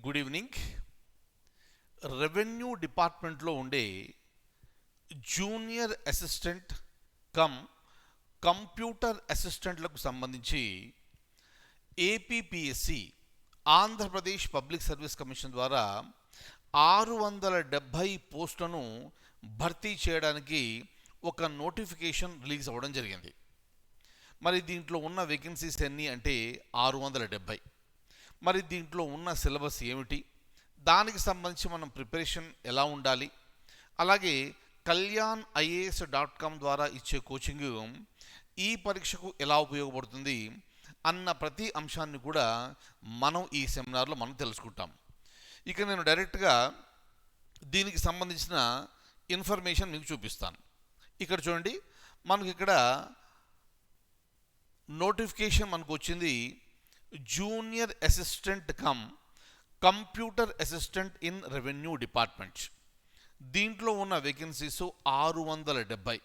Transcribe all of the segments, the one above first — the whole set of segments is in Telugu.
Good evening. రెవెన్యూ డిపార్ట్మెంట్లో ఉండే జూనియర్ అసిస్టెంట్ కమ్ కంప్యూటర్ అసిస్టెంట్లకు సంబంధించి APPSC Andhra Pradesh public service commission ద్వారా 670 పోస్టులను భర్తీ చేయడానికి ఒక నోటిఫికేషన్ రిలీజ్ అవ్వడం జరిగింది. మరి దీంట్లో ఉన్న వేకెన్సీస్ ఎన్ని అంటే 670. మరి దీంట్లో ఉన్న సిలబస్ ఏమిటి, దానికి సంబంధించి మనం ప్రిపరేషన్ ఎలా ఉండాలి, అలాగే kalyanIAS.com ద్వారా ఇచ్చే కోచింగ్ ఈ పరీక్షకు ఎలా ఉపయోగపడుతుంది అన్న ప్రతి అంశాన్ని కూడా మనం ఈ సెమినార్లో మనం తెలుసుకుంటాం. ఇక నేను డైరెక్ట్గా దీనికి సంబంధించిన ఇన్ఫర్మేషన్ మీకు చూపిస్తాను. ఇక్కడ చూడండి, మనకి ఇక్కడ నోటిఫికేషన్ మనకు వచ్చింది junior assistant cum computer assistant in revenue department. దీంట్లో ఉన్న వేకెన్సీస్ 670.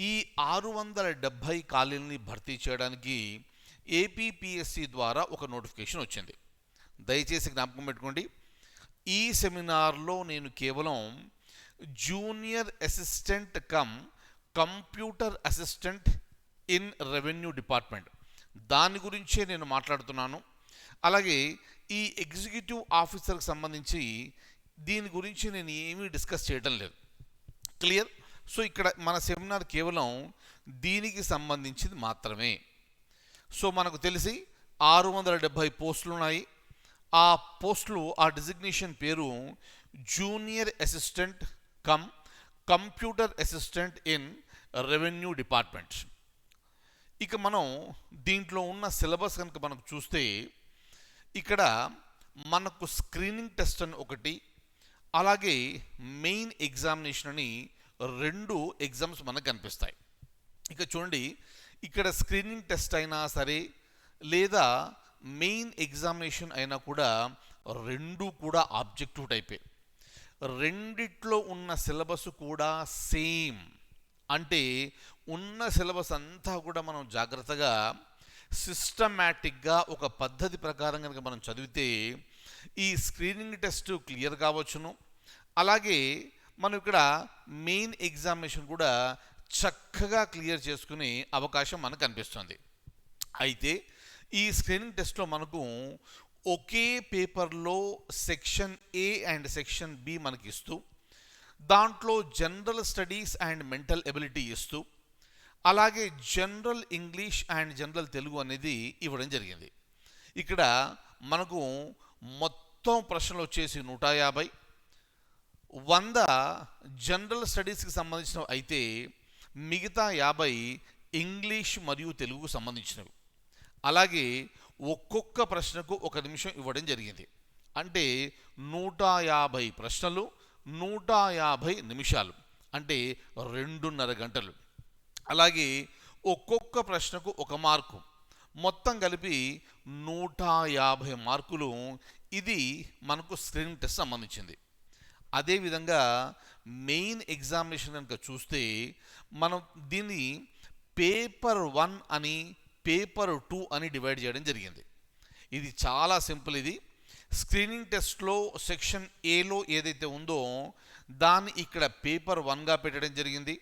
ఈ 670 ఖాళీలని భర్తీ చేయడానికి ఏపీపీఎస్సి ద్వారా ఒక నోటిఫికేషన్ వచ్చింది. దయచేసి జ్ఞాపకం పెట్టుకోండి, ఈ సెమినార్లో నేను కేవలం junior assistant cum computer assistant in revenue department దాని గురించే నేను మాట్లాడుతున్నాను. అలాగే ఈ ఎగ్జిక్యూటివ్ ఆఫీసర్కి సంబంధించి దీని గురించి నేను ఏమీ డిస్కస్ చేయడం లేదు. క్లియర్? సో ఇక్కడ మన సెమినార్ కేవలం దీనికి సంబంధించింది మాత్రమే. సో మనకు తెలిసి 670 పోస్టులు ఉన్నాయి. ఆ పోస్టులు, ఆ డిజిగ్నేషన్ పేరు junior assistant cum computer assistant in revenue department. ఇక మనం దీంట్లో ఉన్న సిలబస్ కనుక మనకు చూస్తే ఇక్కడ మనకు స్క్రీనింగ్ టెస్ట్ అని ఒకటి, అలాగే మెయిన్ ఎగ్జామినేషన్ అని 2 ఎగ్జామ్స్ మనకు కనిపిస్తాయి. ఇక చూడండి, ఇక్కడ స్క్రీనింగ్ టెస్ట్ అయినా సరే లేదా మెయిన్ ఎగ్జామినేషన్ అయినా కూడా 2 కూడా ఆబ్జెక్టివ్ టైపే. రెండిట్లో ఉన్న సిలబస్ కూడా సేమ్. అంటే ఉన్న సిలబస్ అంతా కూడా మనం జాగ్రత్తగా సిస్టమేటిక్గా ఒక పద్ధతి ప్రకారం కనుక మనం చదివితే ఈ స్క్రీనింగ్ టెస్ట్ క్లియర్ కావచ్చును. అలాగే మనం ఇక్కడ మెయిన్ ఎగ్జామినేషన్ కూడా చక్కగా క్లియర్ చేసుకునే అవకాశం మనకు కనిపిస్తుంది. అయితే ఈ స్క్రీనింగ్ టెస్ట్లో మనకు ఒకే పేపర్లో section A and section B మనకి ఇస్తూ, దాంట్లో general studies and mental ability ఇస్తూ, అలాగే general English and general Telugu అనేది ఇవ్వడం జరిగింది. ఇక్కడ మనకు మొత్తం ప్రశ్నలు వచ్చేసి 150. 100 జనరల్ స్టడీస్కి సంబంధించినవి అయితే మిగతా 50 ఇంగ్లీష్ మరియు తెలుగుకు సంబంధించినవి. అలాగే ఒక్కొక్క ప్రశ్నకు 1 నిమిషం ఇవ్వడం జరిగింది. అంటే 150 ప్రశ్నలు, 150 నిమిషాలు, అంటే 2.5 గంటలు. అలాగే ఒక్కొక్క ప్రశ్నకు 1 మార్కు, మొత్తం కలిపి 150 మార్కులు. ఇది మనకు స్క్రీనింగ్ టెస్ట్ సంబంధించింది. అదేవిధంగా మెయిన్ ఎగ్జామినేషన్ కనుక చూస్తే మనం దీన్ని పేపర్ 1 అని పేపర్ 2 అని డివైడ్ చేయడం జరిగింది. ఇది చాలా సింపుల్. ఇది స్క్రీనింగ్ టెస్ట్లో సెక్షన్ ఏలో ఏదైతే ఉందో దాన్ని ఇక్కడ పేపర్ 1గా పెట్టడం జరిగింది.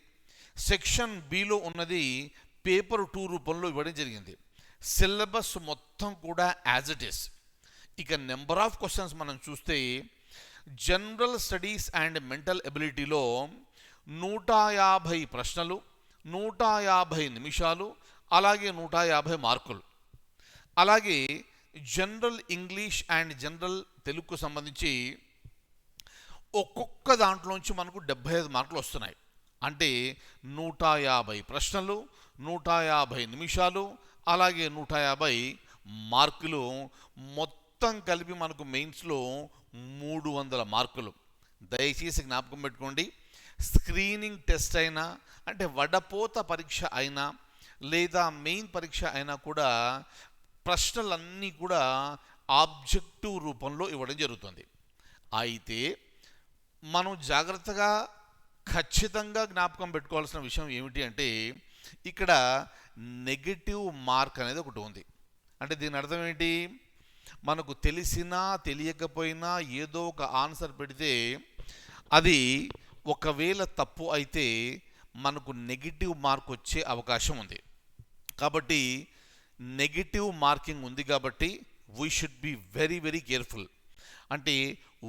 సెక్షన్ బిలో ఉన్నది పేపర్ 2 రూపంలో ఇవ్వడం జరిగింది. సిలబస్ మొత్తం కూడా యాజ్ ఇట్ ఈస్. ఇక నెంబర్ ఆఫ్ క్వశ్చన్స్ మనం చూస్తే జనరల్ స్టడీస్ అండ్ మెంటల్ ఎబిలిటీలో 150 ప్రశ్నలు, 150 నిమిషాలు, అలాగే 150 మార్కులు. అలాగే జనరల్ ఇంగ్లీష్ అండ్ జనరల్ తెలుగుకు సంబంధించి ఒక్కొక్క దాంట్లోంచి మనకు 75 మార్కులు వస్తున్నాయి. అంటే 150 ప్రశ్నలు, 150 నిమిషాలు, అలాగే 150 మార్కులు, మొత్తం కలిపి మనకు మెయిన్స్లో 300 మార్కులు. దయచేసి జ్ఞాపకం పెట్టుకోండి, స్క్రీనింగ్ టెస్ట్ అయినా, అంటే వడపోత పరీక్ష అయినా లేదా మెయిన్ పరీక్ష అయినా కూడా ప్రశ్నలన్నీ కూడా ఆబ్జెక్టివ్ రూపంలో ఇవ్వడం జరుగుతుంది. అయితే మనం జాగ్రత్తగా ఖచ్చితంగా జ్ఞాపకం పెట్టుకోవాల్సిన విషయం ఏమిటి అంటే ఇక్కడ నెగటివ్ మార్క్ అనేది ఒకటి ఉంది. అంటే దీని అర్థం ఏంటి? మనకు తెలిసినా తెలియకపోయినా ఏదో ఒక ఆన్సర్ పెడితే అది ఒకవేళ తప్పు అయితే మనకు నెగిటివ్ మార్క్ వచ్చే అవకాశం ఉంది. కాబట్టి నెగిటివ్ మార్కింగ్ ఉంది కాబట్టి we should be very very careful. అంటే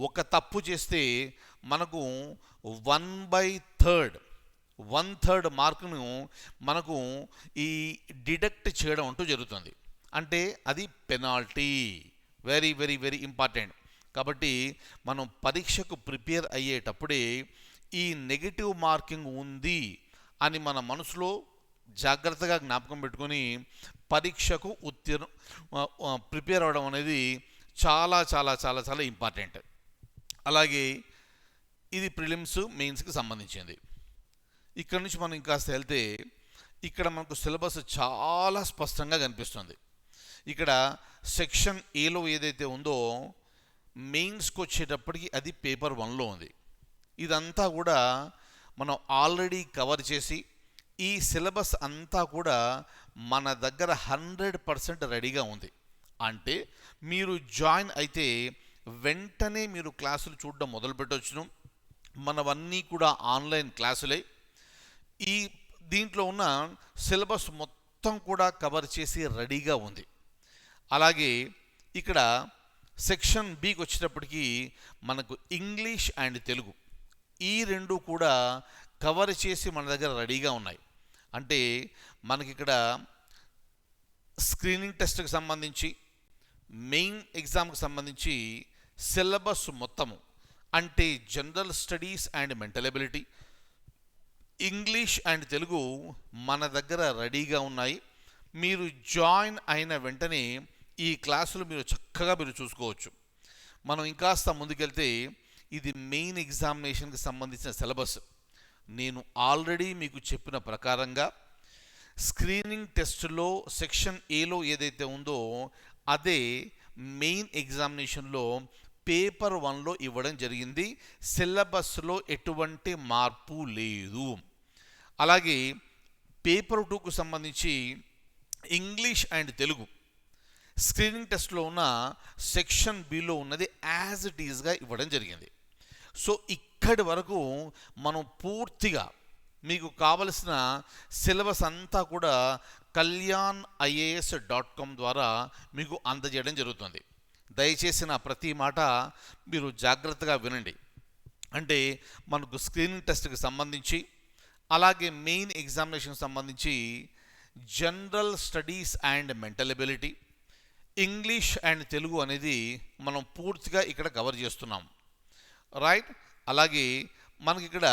ఒక తప్పు చేస్తే మనకు 1/3 మార్కును మనకు ఈ డిడక్ట్ చేయడం అంటూ జరుగుతుంది. అంటే అది penalty. Very very very important. కాబట్టి మనం పరీక్షకు ప్రిపేర్ అయ్యేటప్పుడే ఈ నెగిటివ్ మార్కింగ్ ఉంది అని మన మనసులో జాగ్రత్తగా జ్ఞాపకం పెట్టుకొని పరీక్షకు ప్రిపేర్ అవ్వడం అనేది చాలా చాలా చాలా చాలా ఇంపార్టెంట్. అలాగే ఇది ప్రిలిమ్స్ మెయిన్స్కి సంబంధించింది. ఇక్కడ నుంచి మనం ఇంకాస్త వెళ్తే ఇక్కడ మనకు సిలబస్ చాలా స్పష్టంగా కనిపిస్తుంది. ఇక్కడ సెక్షన్ ఏలో ఏదైతే ఉందో మెయిన్స్కి వచ్చేటప్పటికి అది పేపర్ 1లో ఉంది. ఇదంతా కూడా మనం ఆల్రెడీ కవర్ చేసి ఈ సిలబస్ అంతా కూడా మన దగ్గర 100% రెడీగా ఉంది. అంటే మీరు జాయిన్ అయితే వెంటనే మీరు క్లాసులు చూడడం మొదలు పెట్టవచ్చును. మనవన్నీ కూడా ఆన్లైన్ క్లాసులే. ఈ దీంట్లో ఉన్న సిలబస్ మొత్తం కూడా కవర్ చేసి రెడీగా ఉంది. అలాగే ఇక్కడ సెక్షన్ బికి వచ్చేటప్పటికి మనకు ఇంగ్లీష్ అండ్ తెలుగు ఈ రెండు కూడా కవర్ చేసి మన దగ్గర రెడీగా ఉన్నాయి. అంటే మనకి ఇక్కడ స్క్రీనింగ్ టెస్ట్కి సంబంధించి మెయిన్ ఎగ్జామ్కి సంబంధించి సిలబస్ మొత్తము అంటే general studies and mental ability, English and Telugu మన దగ్గర రెడీగా ఉన్నాయి. మీరు జాయిన్ అయిన వెంటనే ఈ క్లాసులు మీరు చక్కగా చూసుకోవచ్చు. మనం ఇంకాస్త ముందుకెళ్తే ఇది మెయిన్ ఎగ్జామినేషన్కి సంబంధించిన సిలబస్. నేను ఆల్రెడీ మీకు చెప్పిన ప్రకారంగా స్క్రీనింగ్ టెస్ట్లో సెక్షన్ ఏలో ఏదైతే ఉందో అదే మెయిన్ ఎగ్జామినేషన్లో పేపర్ 1లో ఇవ్వడం జరిగింది. సిలబస్లో ఎటువంటి మార్పు లేదు. అలాగే పేపర్ 2కు సంబంధించి ఇంగ్లీష్ అండ్ తెలుగు స్క్రీనింగ్ టెస్ట్లో ఉన్న సెక్షన్ బిలో ఉన్నది యాజ్ ఇట్ ఈజ్గా ఇవ్వడం జరిగింది. సో ఇక్కడి వరకు మనం పూర్తిగా మీకు కావలసిన సిలబస్ అంతా కూడా kalyanIAS.com ద్వారా మీకు అందజేయడం జరుగుతుంది. దయచేసి నా ప్రతి మాట మీరు జాగ్రత్తగా వినండి. అంటే మనకు స్క్రీనింగ్ టెస్ట్కి సంబంధించి అలాగే మెయిన్ ఎగ్జామినేషన్ సంబంధించి general studies and mental ability, English and Telugu అనేది మనం పూర్తిగా ఇక్కడ కవర్ చేస్తున్నాం. రైట్. అలాగే మనకి ఇక్కడ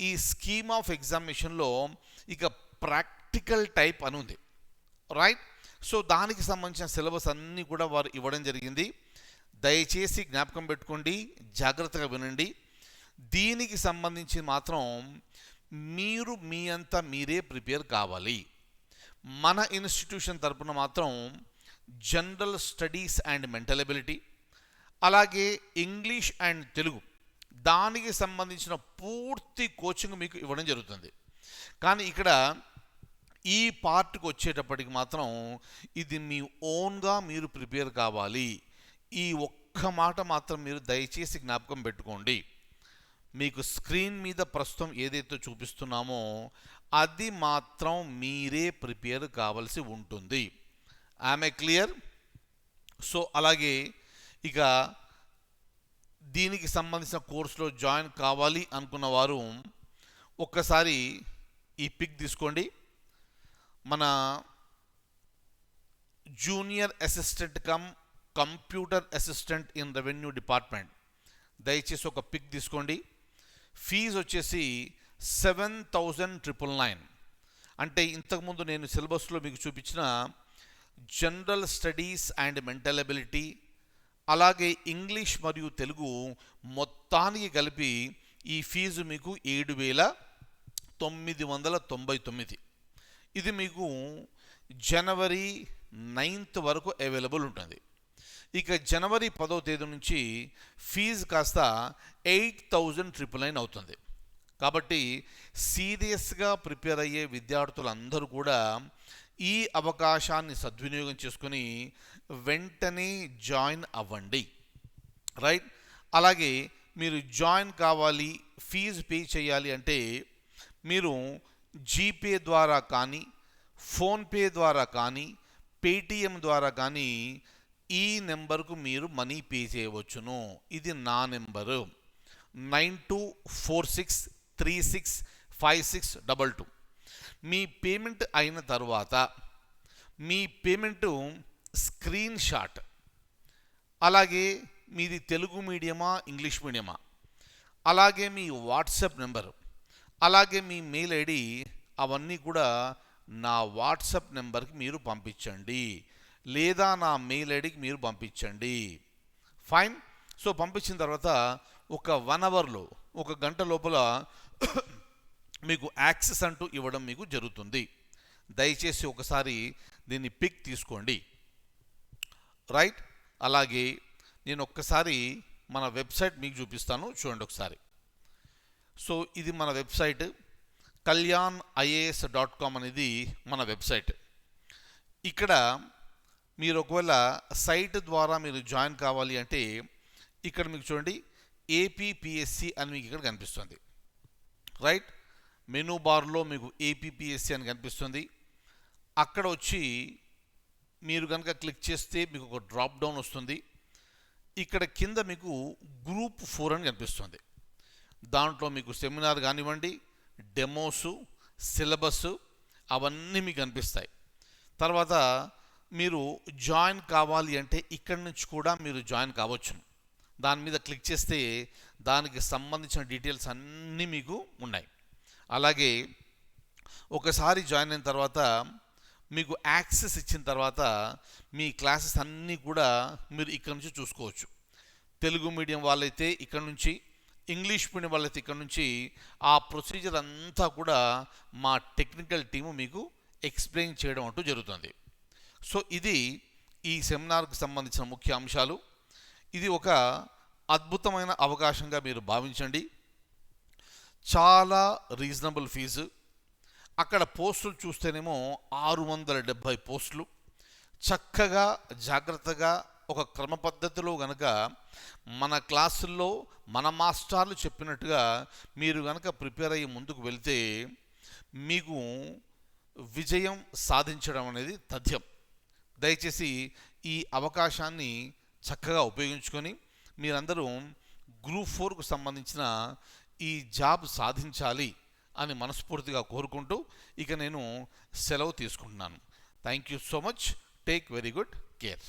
ఈ స్కీమ్ ఆఫ్ ఎగ్జామినేషన్లో ఇక ప్రాక్టికల్ టైప్ అని ఉంది. రైట్. సో దానికి సంబంధించిన సిలబస్ అన్నీ కూడా వారు ఇవ్వడం జరిగింది. దయచేసి జ్ఞాపకం పెట్టుకోండి, జాగ్రత్తగా వినండి. దీనికి సంబంధించి మాత్రం మీరు మీ అంతా మీరే ప్రిపేర్ కావాలి. మన ఇన్స్టిట్యూషన్ తరపున మాత్రం general studies and mental ability అలాగే ఇంగ్లీష్ అండ్ తెలుగు దానికి సంబంధించిన పూర్తి కోచింగ్ మీకు ఇవ్వడం జరుగుతుంది. కానీ ఇక్కడ ఈ పార్ట్కి వచ్చేటప్పటికి మాత్రం ఇది మీ ఓన్గా మీరు ప్రిపేర్ కావాలి. ఈ ఒక్క మాట మాత్రం మీరు దయచేసి జ్ఞాపకం పెట్టుకోండి. మీకు స్క్రీన్ మీద ప్రస్తుతం ఏదైతే చూపిస్తున్నామో అది మాత్రం మీరే ప్రిపేర్ కావాల్సి ఉంటుంది. ఆమె క్లియర్? సో అలాగే ఇక దీనికి సంబంధించిన కోర్సులో జాయిన్ కావాలి అనుకున్న వారు ఒక్కసారి ఈ పిక్ తీసుకోండి. మన junior assistant computer assistant in revenue department దయచేసి ఒక పిక్ తీసుకోండి. ఫీజు వచ్చేసి 7,999. అంటే ఇంతకుముందు నేను సిలబస్లో మీకు చూపించిన general studies and mental ability అలాగే ఇంగ్లీష్ మరియు తెలుగు మొత్తానికి కలిపి ఈ ఫీజు మీకు 7,999. ఇది మీకు జనవరి 9th వరకు అవైలబుల్ ఉంటుంది. ఇక జనవరి 10వ తేదీ నుంచి ఫీజు కాస్త 8,999 అవుతుంది. కాబట్టి సీరియస్గా ప్రిపేర్ అయ్యే విద్యార్థులందరూ కూడా ఈ అవకాశాన్ని సద్వినియోగం చేసుకొని వెంటనే జాయిన్ అవ్వండి. రైట్. అలాగే మీరు జాయిన్ కావాలి, ఫీజు పే చేయాలి అంటే మీరు జీపే ద్వారా కానీ, ఫోన్పే ద్వారా కానీ, పేటిఎం ద్వారా కానీ ఈ నెంబర్కు మీరు మనీ పే చేయవచ్చును. ఇది నా నెంబరు 9246365622. మీ పేమెంట్ అయిన తర్వాత మీ పేమెంటు స్క్రీన్ షాట్, అలాగే మీది తెలుగు మీడియమా ఇంగ్లీష్ మీడియమా, అలాగే మీ వాట్సాప్ నెంబరు, అలాగే మీ మెయిల్ ఐడి అవన్నీ కూడా నా వాట్సాప్ నెంబర్కి మీరు పంపించండి, లేదా నా మెయిల్ ఐడికి మీరు పంపించండి. ఫైన్. సో పంపించిన తర్వాత ఒక 1 అవర్లో, ఒక గంట లోపల మీకు యాక్సెస్ అంటూ ఇవ్వడం మీకు జరుగుతుంది. దయచేసి ఒకసారి దీన్ని పిక్ తీసుకోండి. రైట్. అలాగే నేను ఒక్కసారి మన వెబ్సైట్ మీకు చూపిస్తాను, చూడండి ఒకసారి. సో ఇది మన వెబ్సైట్ kalyan.ias.com అనేది మన వెబ్సైట్. ఇక్కడ మీరు ఒకవేళ సైట్ ద్వారా మీరు జాయిన్ కావాలి అంటే ఇక్కడ మీకు చూడండి ఏపీపీఎస్సి అని మీకు ఇక్కడ కనిపిస్తుంది. రైట్. మెనూ బార్లో మీకు ఏపీపీఎస్సి అని కనిపిస్తుంది. అక్కడ వచ్చి మీరు కనుక క్లిక్ చేస్తే మీకు ఒక డ్రాప్ డౌన్ వస్తుంది. ఇక్కడ కింద మీకు గ్రూప్ 4 అని కనిపిస్తుంది. దాంట్లో మీకు సెమినార్ కానివ్వండి, డెమోసు, సిలబస్ అవన్నీ మీకు కనిపిస్తాయి. తర్వాత మీరు జాయిన్ కావాలి అంటే ఇక్కడి నుంచి కూడా మీరు జాయిన్ కావచ్చు. దాని మీద క్లిక్ చేస్తే దానికి సంబంధించిన డీటెయిల్స్ అన్నీ మీకు ఉన్నాయి. అలాగే ఒకసారి జాయిన్ అయిన తర్వాత మీకు యాక్సెస్ ఇచ్చిన తర్వాత మీ క్లాసెస్ అన్నీ కూడా మీరు ఇక్కడ నుంచి చూసుకోవచ్చు. తెలుగు మీడియం వాళ్ళైతే ఇక్కడ నుంచి, ఇంగ్లీష్ మీడియం వాళ్ళైతే ఇక్కడ నుంచి ఆ ప్రొసీజర్ అంతా కూడా మా టెక్నికల్ టీము మీకు ఎక్స్ప్లెయిన్ చేయడం అంటూ జరుగుతుంది. సో ఇది ఈ సెమినార్కి సంబంధించిన ముఖ్య అంశాలు. ఇది ఒక అద్భుతమైన అవకాశంగా మీరు భావించండి. చాలా రీజనబుల్ ఫీజు. అక్కడ పోస్టులు చూస్తేనేమో 670 పోస్టులు. చక్కగా జాగ్రత్తగా ఒక క్రమ పద్ధతిలో గనక మన క్లాసుల్లో మన మాస్టర్లు చెప్పినట్టుగా మీరు గనక ప్రిపేర్ అయ్యి ముందుకు వెళ్తే మీకు విజయం సాధించడం అనేది తథ్యం. దయచేసి ఈ అవకాశాన్ని చక్కగా ఉపయోగించుకొని మీరందరూ గ్రూప్ 4కు సంబంధించిన ఈ జాబ్ సాధించాలి అని మనస్ఫూర్తిగా కోరుకుంటూ ఇక నేను సెలవు తీసుకుంటున్నాను. Thank you so much. Take very good care.